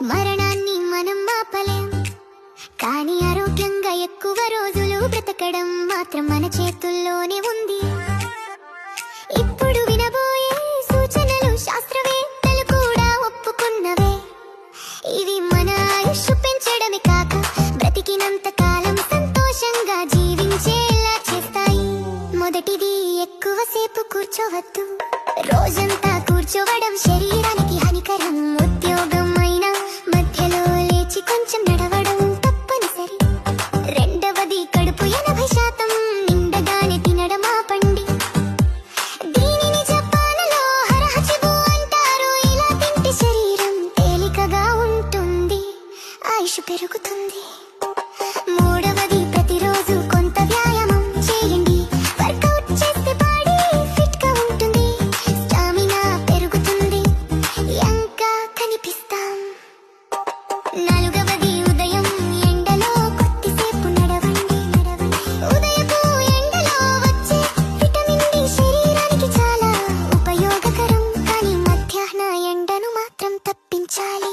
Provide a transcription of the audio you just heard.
మరణాన్ని మనం ఆపలేం, కానీ ఆరోగ్యంగా ఎక్కువ రోజులు బ్రతకడం మాత్రం మన చేతుల్లోనే ఉంది. ఇప్పుడు వినబోయే సూచనలు శాస్త్రవేత్తలు కూడా ఒప్పుకున్నవే. ఇవి మన ఆయుష్ పెంచడమే కాక బ్రతికినంత కాలం సంతోషంగా జీవించేలా చేస్తాయి. మొదటిది, ఎక్కువసేపు కూర్చోవద్దు. రోజంతా కూర్చోవడం శరీరానికి హానికరం. ఉద్యోగం అయినా మధ్యలో లేచి కొంచెం నడవడం తప్పనిసరి. రెండవది, కడుపు 80% నిండగానే తినడం ఆపండి. దీనిని జపాన్లో హరహచిబు అంటారు. ఇలా తింటే శరీరం తేలికగా ఉంటుంది, ఆయుష్ పెరుగుతుంది. మూడవది, ప్రతిరోజు కొంత వ్యాయామం చేయండి. వర్కౌట్ చేస్తే బాడీ ఫిట్ గా ఉంటుంది, స్టామినా పెరుగుతుంది, యంగ్గా కనిపిస్తాం. నాలుగవది, ఉదయం ఎండలో కొద్దిసేపు నడవండి. ఉదయపు ఎండలో వచ్చే విటమిన్ డి శరీరానికి చాలా ఉపయోగకరం, కానీ మధ్యాహ్న ఎండను మాత్రం తప్పించాలి.